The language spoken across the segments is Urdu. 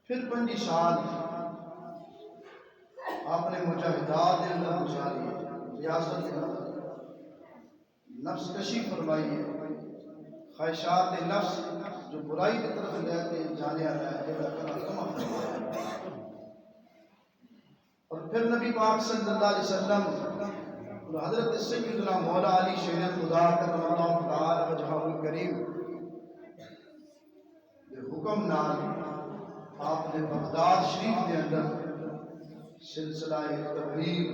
پھر 25 سال آپ نے مجاہدات کے اندر گزاری ہے، ریاضت کے اندر نفس کشی فرمائی ہے، خواہشات نفس جو برائی کی طرف لے کے جانے آتا ہے یہ کما فرمایا ہے۔ اور پھر نبی پاک صلی اللہ علیہ وسلم اور حضرت سیدنا مولا علی شیر خدا کرم اللہ تعالی وجہہ الکریم یہ حکم نال آپ نے بغداد شریف کے اندر سلسلہ تبلیغ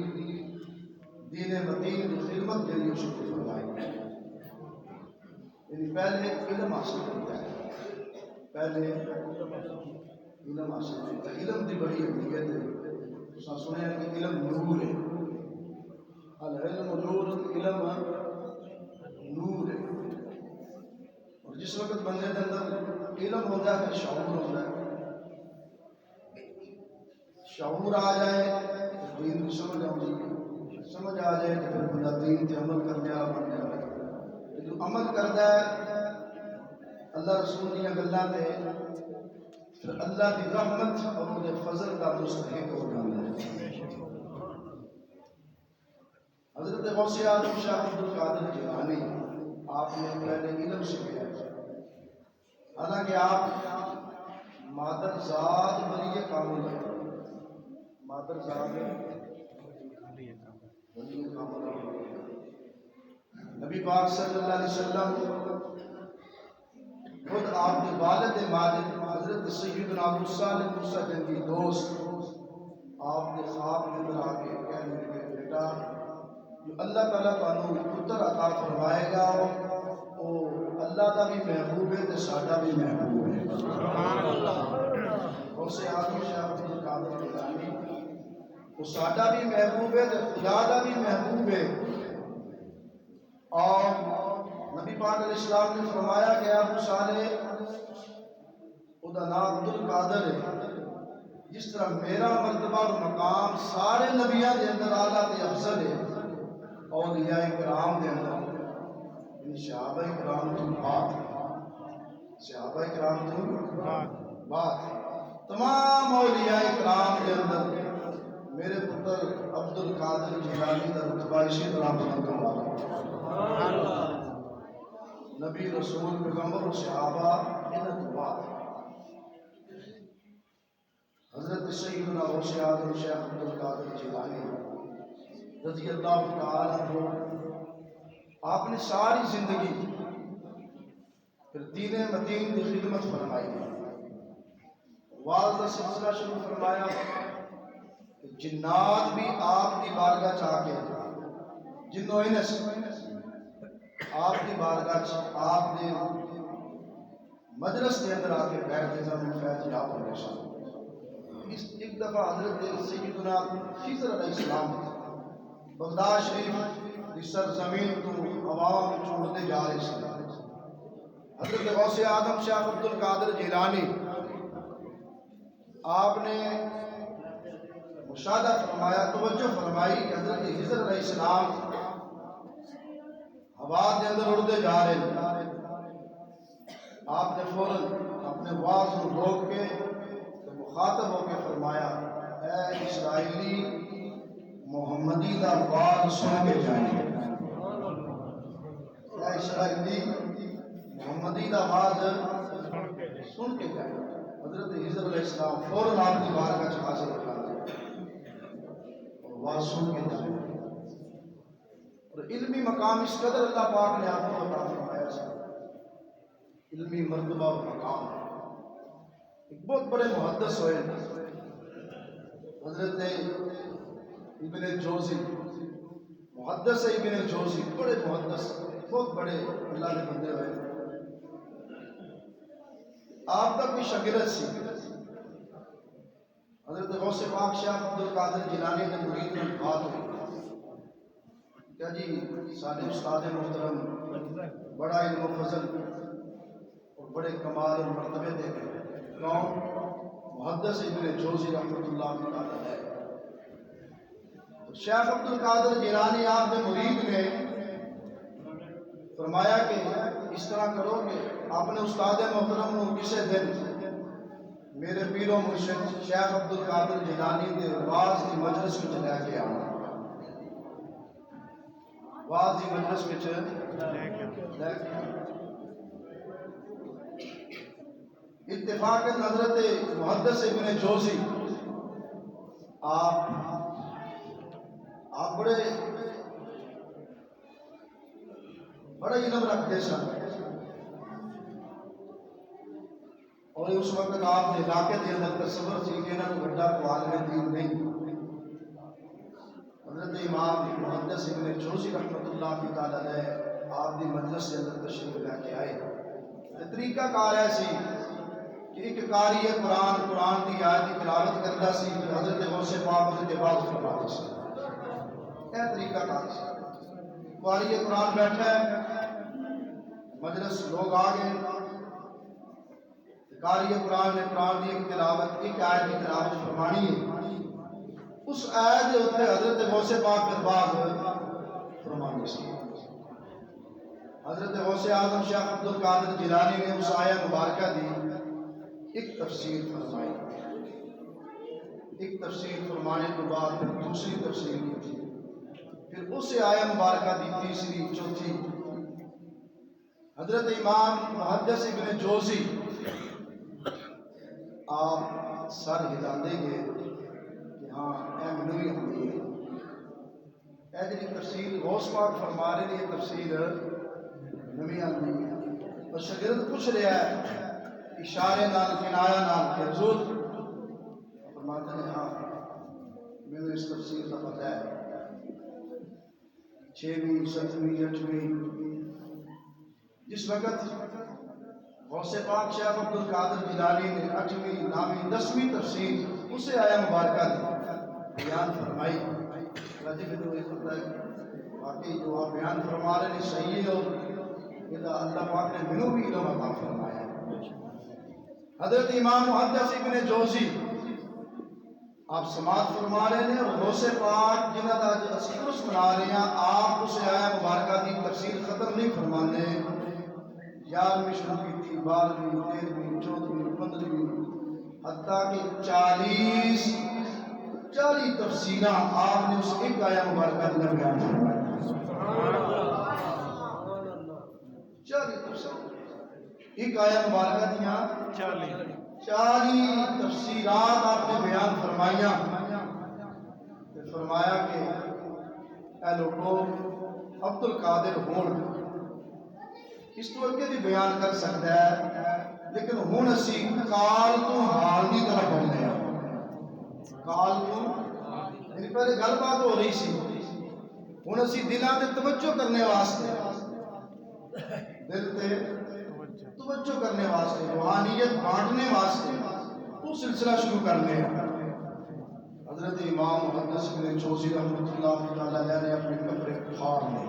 دین متین کی خدمت کے لیے شروع فرمائی، یعنی پہلے علم حاصل کرتا ہے، پہلے علم حاصل کرتا ہے۔ علم کی بڑی اہمیت ہے، سنیا کہ علم نور ہے، العلم نور، علم نور ہے۔ اور جس وقت بندے کے اندر علم ہوتا ہے پھر شعور ہوتا ہے، شعور آ جائے تو دین کی سمجھ آتی ہے، سمجھ آ جائے تو پھر بندہ دین کے عمل کرنے والا بن جاتا ہے۔ جو عمل کرتا ہے اللہ رسول کی گلاں تے پھر اللہ کی رحمت اور وہ فضل کا مستحق ہو جاتا ہے۔ حضرت غوث اعظم شاہ عبد القادر جیلانی آپ نے پہلے علم سیکھا، حالانکہ آپ مادر ذات ولی کامل ہے، مادر ذات ولی کامل ہے۔ نبی پاک صلی اللہ علیہ وسلم خود آپ کے والد ماجد حضرت سیدنا ابو صالح موسیٰ جنگی دوست آپ کے خواب میں اندر آ کے کہنے لگے بیٹا جو اللہ تعالیٰ تعالیٰ پتر عطا فرمائے گا وہ اللہ کا بھی محبوب ہے تو ساڈا بھی محبوب ہے۔ غوث اعظم شاہ عبد القادر جیلانی وہ ساڈا بھی محبوب ہے تو خدا کا بھی محبوب ہے۔ اور نبی پاک علیہ السلام نے فرمایا کہ ابو صالح وہ نام عبد القادر ہے، جس طرح میرا مرتبہ اور مقام سارے نبیوں کے اندر اعلیٰ تے افضل ہے، اولیاء کرام کے اندر صحابہ کرام تو بعد، صحابہ کرام تو بعد تمام اولیاء کرام کے اندر میرے پتر عبد القادر جیلانی کا رتبہ اسی طرح بلند ہوا۔ نبی رسول پیغمبر و صحابہ انہاں تو بعد حضرت سیدنا غوث اعظم شیخ عبد القادر جیلانی رضی اللہ تعالی عنہ آپ نے ساری زندگی پھر دین متین کی خدمت فرمائی، واعظ کا سلسلہ شروع فرمایا کہ جنات بھی آپ کی بارگاہ چاہ کے جن و انس آپ کی بارگاہ آپ نے مجلس کے اندر آ کے بیٹھ کے زمین فیض یاب ہونے شاہ۔ ایک دفعہ حضرت سیدنا خضر علیہ السلام بغداد شریف کی سرزمین تو عوام چھوڑتے جا رہے ہیں۔ حضرت غوث اعظم شاہ عبد القادر جیلانی آپ نے مشاہدہ فرمایا، توجہ فرمائی کہ حضرت خضر علیہ السلام ہوا کے اندر اڑتے جا رہے ہیں۔ آپ نے فوراً اپنے واعظ کو روک کے مخاطب ہو کے فرمایا اے اسرائیلی محمدی دا واعظ سن کے جائیں، اے اسرائیلی محمدی دا واعظ سن کے جائیں۔ حضرت خضر علیہ السلام فوراً آپ کی بارگاہ سے حاضر ہو جاتے اور واعظ سن کے جائیں۔ اور علمی مقام اس قدر اللہ پاک نے آپ کو عطا فرمایا ہے، علمی مرتبہ اور مقام۔ ایک بہت بڑے محدث ہوئے حضرت ابن جوزی، محدث ابن جوزی، بڑے محدث، بہت بڑے اللہ کے بندے ہوئے۔ آپ کا کوئی شاگرد سی حضرت غوث پاک شاہ عبد القادر جیلانی کے مرید میں بات ہوئی، کیا جی سارے استاد محترم بڑا علم و فضل اور بڑے کمال اور مرتبے دے گئے، کون؟ محدث ابن جوزی رحمۃ اللہ علیہ۔ شیخ عبد القادر جیلانی آپ کے مرید نے فرمایا کہ اس طرح کرو کہ اپنے استاد محترم کو کسی دن میرے پیرو مرشد شیخ عبد القادر جیلانی کے واز کی مجلس میں لے کے آنا، واز کی مجلس میں لے کے اتفاق حضرت محدث ابن جوزی آپ بڑے علم رکھتے سن، اور اس وقت آپ نے علاقے کے اندر تصور سی کہ انہوں بڑا عالم دین نہیں۔ حضرت امام محدث ابن جوزی رحمۃ اللہ تعالی علیہ آپ دی مجلس کے اندر تشریف لے کے آئے۔ طریقہ کار ایسی کہ ایک قاری قرآن کی آیت کی تلاوت کرتا سی، حضرت غوث پاک حضرت باز فرماتے سی۔ یہ طریقہ کار سی، قاری قرآن بیٹھا ہے، مجلس لوگ آ گئے، قاری قرآن نے قرآن کی ایک تلاوت، ایک آیت کی تلاوت فرمانی ہے، اس آیت کے اوپر حضرت غوث پاک باز فرمانی سی۔ حضرت غوث اعظم شیخ عبد القادر جیلانی نے اس آیت مبارکہ دی ایک تفسیر فرمائی، ایک تفسیر فرمانے کے بعد پھر دوسری تفسیر کی تھی، پھر اس آیت مبارکہ دی تیسری چوتھی۔ حضرت امام محدث ابن جوزی آپ سر ہلا دیں گے کہ ہاں اے منوی ہوئی ہے، اے جی تفسیر غوث پاک فرما رہے ہیں، یہ تفسیر نوی آتی ہے۔ اور شاگرد پوچھ رہا ہے اشارے نال کنایا نال کہ حضور فرماتے ہیں ہاں میں اس تفسیر کا پتہ ہے، 6ویں 7ویں 8ویں جس وقت غوث پاک شیخ عبد القادر جیلانی نے 8ویں 9ویں 10ویں تفسیر اسے آیا مبارکہ دی بیان فرمائی، راجی میں تو یہ پتہ ہے واقعی جو آپ بیان فرما رہے ہیں صحیح ہے، اور یہ اللہ پاک نے منوں بھی علم عطا فرمایا۔ حضرت امام محدث ابن جوزی آپ سماعت فرما رہے ہیں، اور غوث پاک جنہ کا اسکرس بنا رہے ہیں، آپ اسے آیا مبارکہ دی تفسیر ختم نہیں فرمانے، 11ویں شروع کی تھی، 12ویں 13ویں 14ویں 15ویں حتیٰ کہ 40 تفسیرہ آپ نے اس ایک آیا مبارکہ اندر بیان فرمایا۔ 40 تفسیر ایک آیا مبارکہ دیا 40 تفسیرات آپ نے بیان فرمائیاں، فرمایا کہ اے لوگوں عبد القادر ہون اس تو اگے بھی بیان کر سکتا ہے، لیکن ہون اسی کال تو حال کی طرف بڑھنے ہیں، کال تو یعنی پہلے گل بات ہو رہی سی، ہون اسی دلان تے توجہ کرنے واسطے، دل تے توجہ کرنے واسطے، روحانیت بانٹنے واسطے وہ سلسلہ شروع کرنے ہیں۔ حضرت امام محدث ابن جوزی رحمۃ اللہ تعالیٰ نے اپنے کپڑے پھاڑ لے،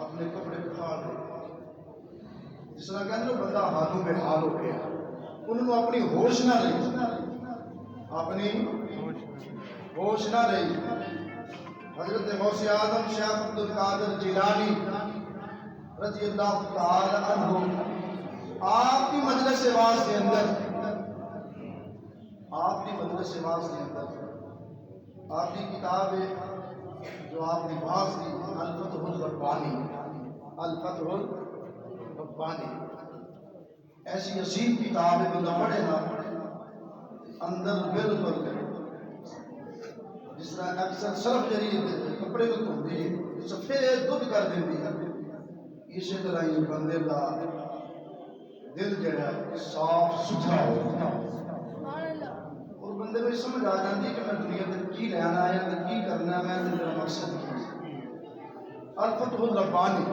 اپنے کپڑے پھاڑ لے، جس طرح کہنے لو بندہ حالوں میں حال ہو گیا، انہوں نے اپنی ہوش نہ رہی، اپنی ہوش نہ رہی۔ حضرت غوث اعظم شیخ عبد القادر جیلانی رضی اللہ تعالی عنہ آپ کی مجلس واز کے اندر، آپ کی مجلس واز کے اندر آپ کی کتاب ہے جو آپ نے باز کی الفتح الربانی، الفتح الربانی ایسی عظیم کتاب ہے، بندہ پڑھے نا اندر بالکل جس طرح اکثر صرف جری کپڑے کو دھوندی سفید دودھ کر دیندی ہے، اسی طرح یہ بندے کا دل جڑا صاف ستھرا ہو اور بندے کو سمجھ آ جاتی کہ میں دنیا میں کی لینا ہے یا کی کرنا ہے، میں میرا مقصد کی۔ الفتح الربانی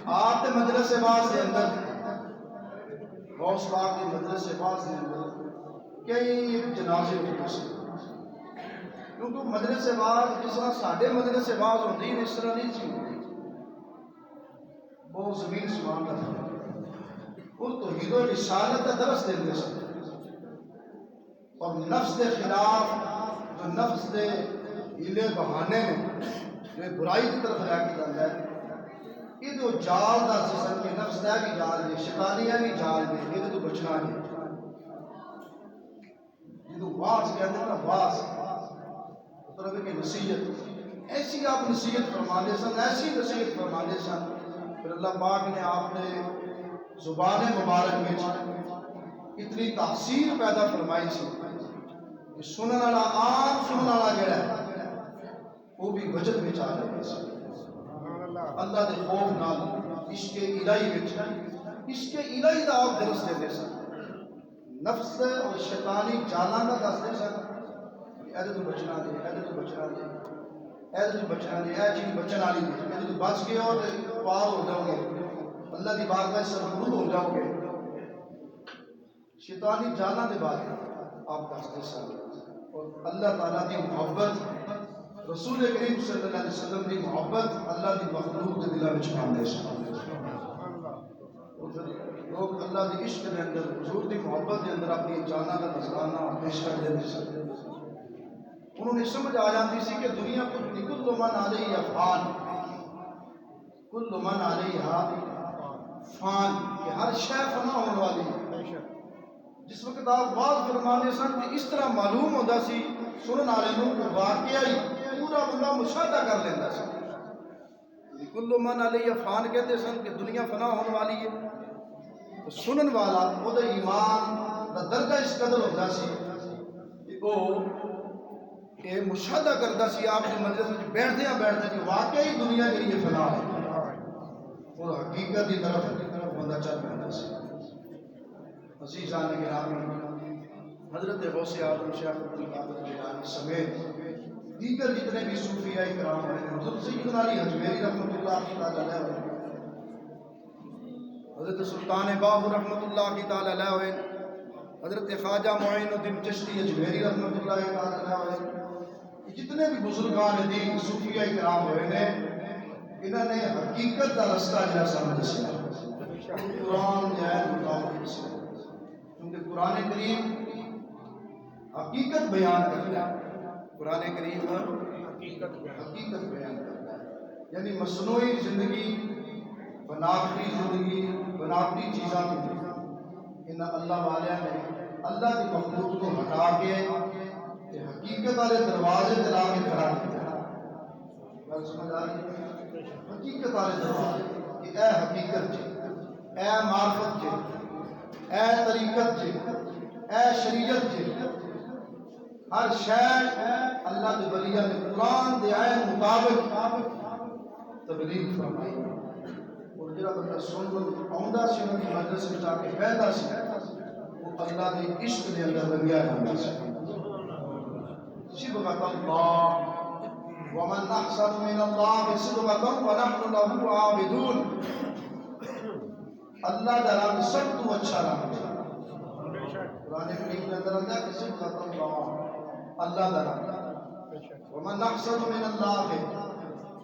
آپ کے مجلس باز کے اندر، غوث پاک کے مجلس باز کے اندر کئی جنازے ہوتے ہیں، کیونکہ مجلس باز جس طرح ساڈے مجلس باز ہوتی ہے اس طرح نہیں سی ہوتی، بہت زمین سمان کا تھا، اور توحید و رسالت کا درس دیتے سن، اور نفس کے خلاف جو نفس کے ہیلے بہانے نے جو برائی کی طرف لے کے جاتا ہے، یہ جو جال دا سن کے نفس دا بھی جال ہے، شیطانیاں بھی جال ہے، یہ تو بچنا ہے۔ یہ تو واس کہتے ہیں نا، واس مطلب ہے کہ نصیحت، ایسی آپ نصیحت فرمانے سن، ایسی نصیحت فرمانے سن، پھر اللہ پاک نے آپ نے زبان مبارک میں اتنی تاثیر پیدا فرمائی سی کہ سنن والا عام سنن والا جڑا ہے وہ بھی وجد میں آ جائے سی۔ اللہ دے خوف نال عشق الہی وچ عشق الہی دا آپ درس دے سن، نفس اور شیطانی جالاں دا دس دے سن کہ ایدے تو بچنا دے، ایدے تو بچنا دے، ایدے تو بچنا دے، اے چیز بچن والی دے، ایدے تو بچ کے اور پار ہو جاؤ گے، اللہ دی بارگاہ سے مقبول ہو جاؤ گے۔ شیطانی جالاں دے بارے آپ دس دے سن، اور اللہ تعالیٰ دی محبت، رسول کریم صلی اللہ علیہ وسلم دی محبت اللہ دی مخلوق دے دلوں وچ پاندے سن۔ لوگ اللہ دی عشق دے اندر، حضور دی محبت دے اندر اپنی جاناں دا نذرانہ پیش کر دیندے سن۔ انہوں نے سمجھ آ جاتی سی کہ دنیا کل من علیہا فان، کل من علیہا فان، کہ ہر شے فنا ہونے والی ہے۔ جس وقت آپ بات فرمانے سن کہ اس طرح معلوم ہوتا سی سنن والے نوں کہ واقعہ ہی پورا بندہ مشاہدہ کر لیتا سی۔ کل من علیہ فان کہتے سن کہ دنیا فنا ہونے والی ہے، تو سنن والا وہ دا ایمان دا درجہ اس قدر ہوتا سی کہ وہ یہ مشاہدہ کرتا سی آپ کی مجلس میں بیٹھتے کہ واقعی دنیا جڑی ہے فنا ہے، اور حقیقت کی طرف بندہ چل پاتا سی۔ عزیزان گرامی، حضرت غوث اعظم شیخ عبدالقادر جیلانی سمیت دیگر جتنے بھی صوفیاء کرام ہوئے ہیں، حضرت سیدنا علی حجویری رحمۃ اللہ تعالی علیہ، حضرت سلطان باہو رحمۃ اللہ تعالی علیہ ہوئے، حضرت خواجہ معین الدین چشتی اجمیری رحمۃ اللہ تعالی علیہ ہوئے، جتنے بھی بزرگان دین صوفیاء کرام ہوئے ہیں، انہوں نے حقیقت کا رستہ جہاں سامنے دسیا، قرآن جائے مطابق دسیا، کیونکہ قرآن کریم حقیقت بیان کرتا ہے، قرآن کریم حقیقت بیان کرتا ہے، یعنی مصنوعی زندگی، بناوٹی زندگی، بناوٹی چیزاں ان اللہ والے نے اللہ کی مخلوق کو ہٹا کے حقیقت والے دروازے لا کے کھڑا کیا۔ گل سمجھ آ رہی؟ حقیقت والے دروازے کہ اے حقیقت جی، اے معرفت جی، اے طریقت جی، اے شریعت جی، ہر شے اللہ کے ولیاں نے قرآن دے عین مطابق تبلیغ فرمائی، اور جڑا بندہ سن آندا سی انہاں دی مجلس وچ آ کے بیٹھدا سی وہ اللہ دے عشق دے اندر رنگیا جاندا سی۔ صبغۃ اللہ ومن احسن من اللہ صبغۃ ونحن له عابدون، اللہ کا رنگ سب تو اچھا رنگ ہے۔ قرآن کریم کے اندر آتا ہے کہ صبغۃ اللہ، اللہ کا رنگ، ومن احسن من اللہ،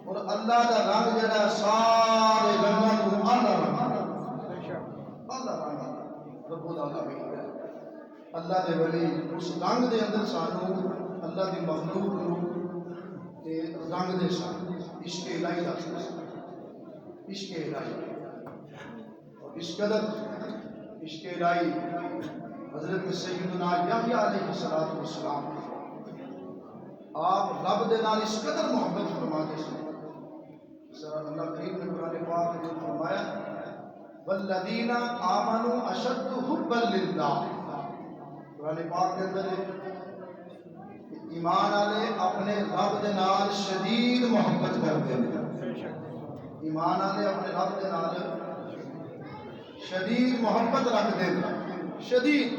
اور اللہ کا رنگ جڑا سارے رنگاں تو اعلیٰ رنگ ہے، اعلیٰ رنگ رب العالمین ہے۔ اللہ دے ولی اس رنگ دے اندر سانو اللہ دی مخلوق نو رنگ دے سن، عشق الہی دا عشق الہی، اور اس قدر عشق الہی حضرت سیدنا یحییٰ علیہ السلام آپ رب دے نال اس قدر محبت فرماتے ہیں۔ اللہ کریم نے قرآن پاک میں فرمایا والذین آمنوا اشد حبا للہ، قرآن پاک کے اندر ایمان والے اپنے رب دے نال شدید محبت کرتے ہیں، ایمان والے اپنے رب دے نال شدید محبت رکھتے ہیں، شدید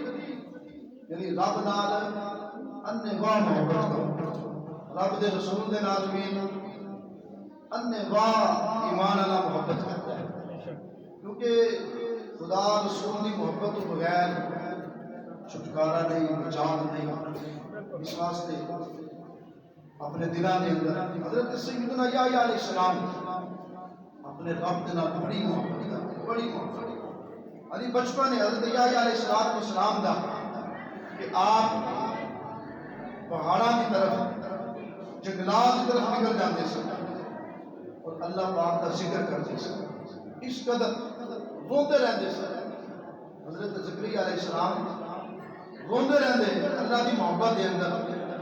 یعنی رب نال انواع محبت کرو، رب دے رسول دے نال بھی انواع ایمان والا محبت کرتا ہے، کیونکہ خدا رسول دی محبت تو بغیر چھٹکارا نہیں، بچان نہیں۔ اس واسطے اپنے دلوں کے اندر حضرت سیدنا یحییٰ علیہ السلام اپنے رب کے نال بڑی محبت کرتے، بڑی محبت۔ علی بچپن ہے حضرت یحییٰ علیہ السلام دا کہ آپ پہاڑاں کی طرف، جنگلات کی طرف نکل جاتے سن، اور اللہ پاک کا ذکر کرتے سن، اس قدر روندے رہندے سن۔ حضرت زکریا علیہ السلام روندے رہندے اللہ دی محبت دے اندر،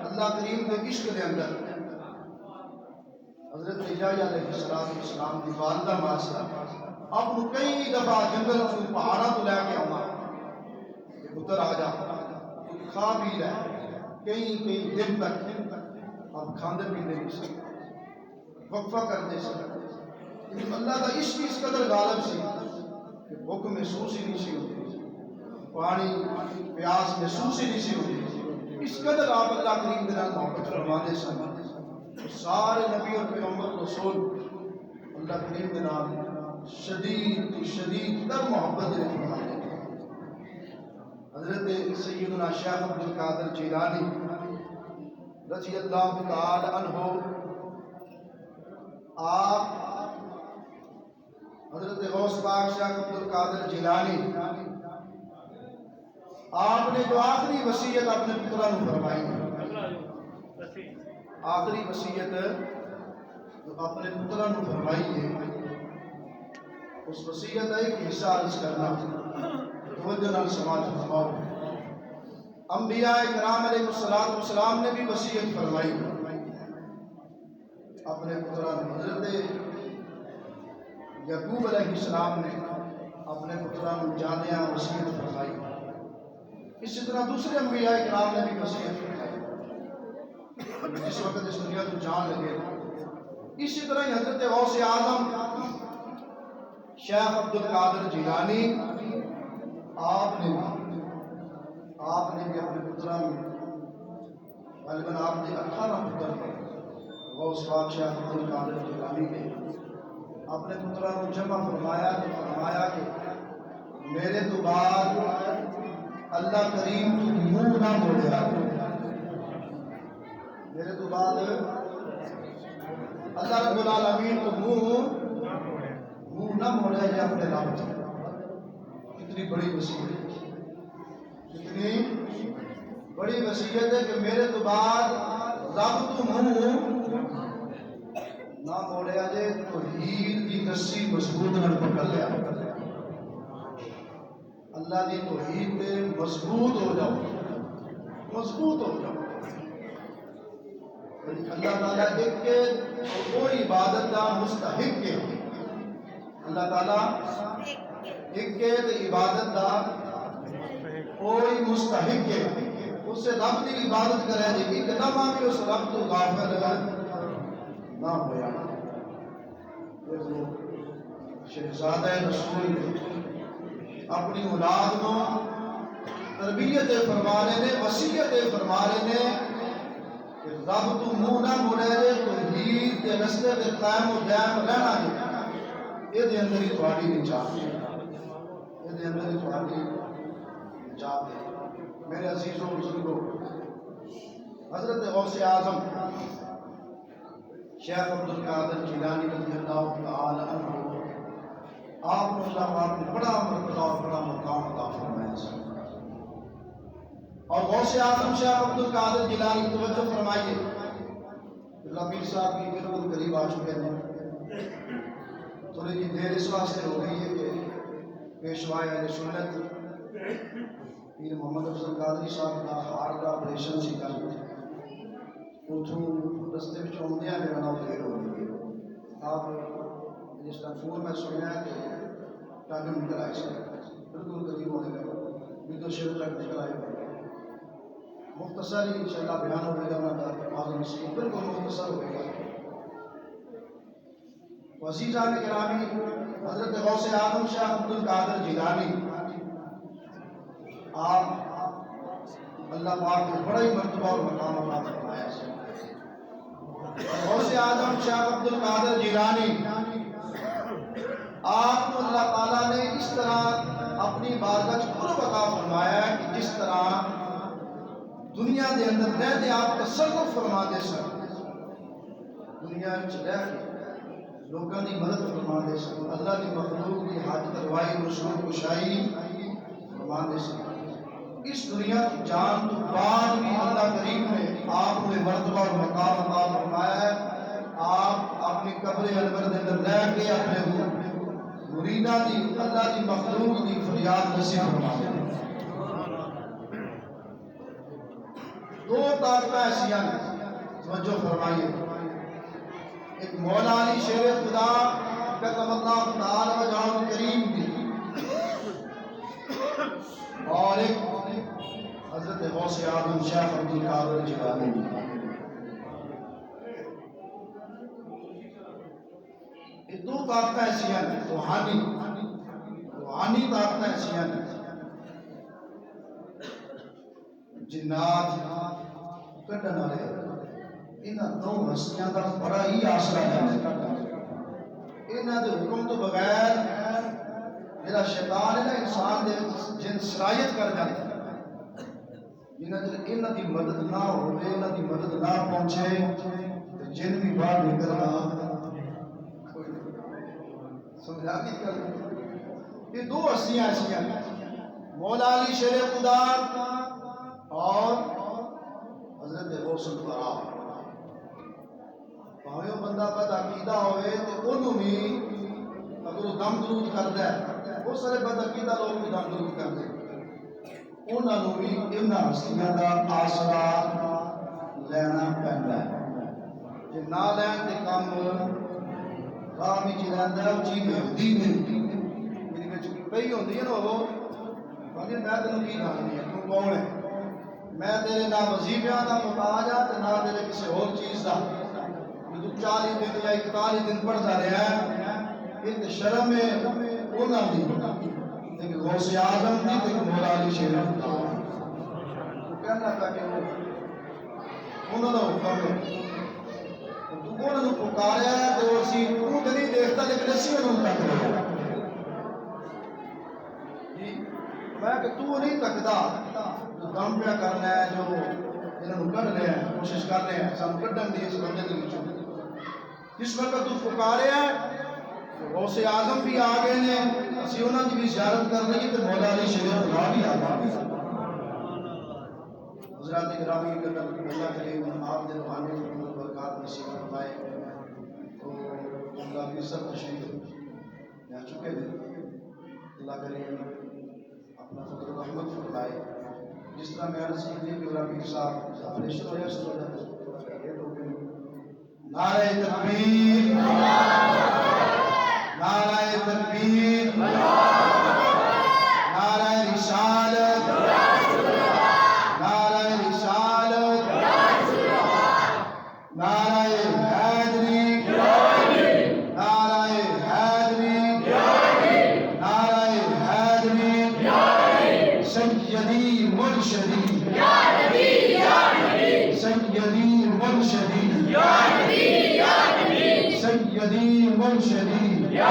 اللہ کریم دے عشق دے اندر۔ حضرت یحییٰ علیہ السلام دی والدہ ماسٹر آپ کو کئی دفعہ جنگل چوں پہاڑاں تو لے کے آنا کہ پتر آ جا کھا پی لے، کئی دن تک آپ کھاندے پیندے نہیں سن، وقفہ کرتے سن۔ لیکن اللہ کا عشق اس قدر غالب سی کہ بھوک محسوس ہی نہیں سی ہوتی، پانی پیاس محسوس ہی نہیں سی ہوتی، اس قدر آپ اللہ کریم دے نال محبت فرماتے سن۔ سارے نبی اور پیغمبر رسول اللہ کریم دے نال شدید تر محبت دے فرماتے۔ حضرت سیدنا شیخ عبد القادر جیلانی رضی اللہ تعالی عنہ، آپ حضرت غوث پاک شیخ عبد القادر جیلانی آپ نے جو آخری وصیت اپنے پتروں کو فرمائی، آخری وصیت جو اپنے پتروں کو فرمائی ہے، اس وصیت ہے کہ حصہ عرض کرنا، توجہ نال سماعت فرماؤ۔ انبیاء کرام علیہ السلام نے بھی وصیت فرمائی اپنے پتروں کو۔ حضرت یعقوب علیہ السلام نے اپنے پتروں کو جانیا وصیت فرمائی، اسی طرح دوسرے انبیاء کرام نے بھی وصیت فرمائی جس وقت اس دنیا کو جان لگے۔ اسی طرح ہی حضرت غوث اعظم شیخ عبد القادر جیلانی آپ نے بھی اپنے پتروں میں غالباً آپ نے 18 پتر غوث پاک شیخ عبد القادر جیلانی نے اپنے پتروں کو جمع فرمایا کہ میرے تو بعد اللہ کریم تو منہ نہ موڑیا، میرے تو بعد اللہ رب العالمین تو منہ نہ موڑے جائے اپنے رب سے۔ کتنی بڑی وصیت، کتنی بڑی وصیت ہے کہ میرے تو بعد رب تو منہ نہ موڑیا جائے، توحید کی رسی مضبوط نہ پکڑ لیا، اللہ کی توحید پہ مضبوط ہو جاؤ، مضبوط ہو جاؤ۔ اللہ تعالیٰ ایک کے کوئی عبادت کا مستحق ہے، اللہ تعالیٰ ایک کے عبادت کا کوئی مستحق ہے، اس سے رب کی عبادت کرے جی ایک نہ مانگے اس رب تو غافل نہ ہویا۔ شہزادہ رسول اپنی اولاد کو تربیت فرمانے نے، وصیت فرمانے نے کہ رب تو منہ نہ موڑے جے، توحید کے رستے تے قائم و دائم رہنا جے، یہ دے اندر ہی تھوڑی نجات ہے، یہ دے اندر ہی تھوڑی نجات ہے۔ میرے عزیزوں بزرگوں، حضرت غوث اعظم شیخ عبد القادر جیلانی رضی اللہ تعالی عنہ، آپ کو اللہ پاک نے بڑا مرتبہ اور بڑا مقام عطا فرمایا ہے۔ اور غوث اعظم شیخ عبد القادر جیلانی توجہ فرمائیے، پیر صاحب کی بالکل قریب آ چکے ہیں، تھوڑی جی دیر اس واسطے ہو گئی ہے کہ پیشوائے اہل سنت پیر محمد افضل قادری صاحب کا ہارٹ کا آپریشن سی کر اتوں رستے میں آدھے میرا نام دیر ہو گئی۔ آپ جس طرح فون میں سنیا ہے کہ ٹانگے نکل آئے سے بالکل قریب ہونے لگا، بھی تو شیر تک نکل آئے۔ مختصر ہی انشاءاللہ بیان ہوئے گا، معظم مسلم بالکل مختصر ہوئے گا۔ عزیزان گرامی، حضرت غوث اعظم شیخ عبد القادر جیلانی آپ اللہ پاک نے بڑا ہی مرتبہ اور مقام عطا فرمایا ہے۔ غوث اعظم شیخ عبد القادر جیلانی آپ کو اللہ تعالیٰ نے اس طرح اپنی بارگاہ قرب عطا فرمایا ہے کہ جس طرح دنیا دے اندر رہتے آپ تصرف فرما دے سن، دنیا رہ کے لوگوں کی مدد فرما دے سن، اللہ کی مخلوق کی حاجت روائی مشکل کشائی فرما دے سن۔ اس دنیا کی جان تو بعد بھی اللہ کریم نے آپ کو مرتبہ اور مقام عطا فرمایا ہے۔ آپ اپنے اپنی قبر انور دے اندر رہ کے اپنے مریداں دی اللہ دی مخلوق دی فریاد نصیب فرما دے۔ دو طاقت ایسیاں توجہ فرمائیے، ایک مولا علی شیر خدا کرم اللہ تعالی وجہہ کریم کی، اور ایک حضرت غوث اعظم شیخ عبد القادر جیلانی کی۔ یہ دو طاقتیں ایسیاں ہیں، روحانی طاقتیں ایسیاں ہیں، جنات کٹن والے انہاں دو ہستیاں کا بڑا ہی آسرا ہے۔ انہاں دے حکم تو بغیر میرا شیطان ہے نا انسان دے جن صلاحیت کر جاتا ہے، انہاں دی مدد نہ ہوئے، انہاں دی مدد نہ پہنچے تو جن بھی باہر نکلنا سمجھا بھی کر۔ یہ دو ہستیاں ایسیاں ہیں، مولا علی شیر خدا اور حضرت غوث الورا۔ بھاویں وہ بندہ بد عقیدہ ہوئے تو انہوں بھی اگر وہ دم درود کرتا ہے، بہت سارے بد عقیدہ لوگ بھی دم درود کرتے ہیں، انہوں بھی ان ہستیاں کا آسرا لینا پہنتا ہے۔ جی نہ لین کے کام راہ بھی چی رہتا ہے، وہ چیز ہوتی نہیں میری بچ پہی ہوتی ہے نا، وہ کہتے میں تینوں کی جاننی ہے، تو کون ہے؟ میں تیرے نہ وظیفیاں دا محتاج ہاں تے نہ تیرے کسی اور چیز دا۔ تو 40 دن یا 41 دن پڑھتا رہا ہے، ایک شرم ہے انہاں دی، ایک غوث اعظم دی، ایک مولا علی شیر خدا۔ وہ کہنا تھا کہ انہوں نے حکم ہے، تو انہوں نے پکاریا ہے تو اسی انہوں نے نہیں دیکھتا لیکن اسی انہوں نے تک رہا۔ میں کہ تو نہیں تکتا، جو دم پہ کرنا ہے، جو انہوں نے کر رہے ہیں، کوشش کر رہے ہیں سب کٹن دی اس بندے کے نیچوں۔ جس وقت تو پکارے ہیں غوث اعظم بھی آگے نے، اسی انہوں کی بھی زیارت کر رہی تو مولا علی شیر خدا بھی آگے۔ حضرات گرامی قدر اللہ کریم آپ دے روحانی برکات نصیب فرمائے۔ تو اللہ کی سب تشریف یہاں چکے تھے، اللہ کریم اپنا فضل و رحمت فرمائے۔ جس طرح میں عرض کی تھی کہ میرا پیر صاحب آپریشن ہو جائے تو نعرہ تکبیر، نعرہ تکبیر، نعرہ رسالت، نعرہ رسالت، نعرہ حیدری، نعرہ حیدری، نعرہ حیدری، سیدی مرشدی، سیدی مرشدی، سیدی مرشدی۔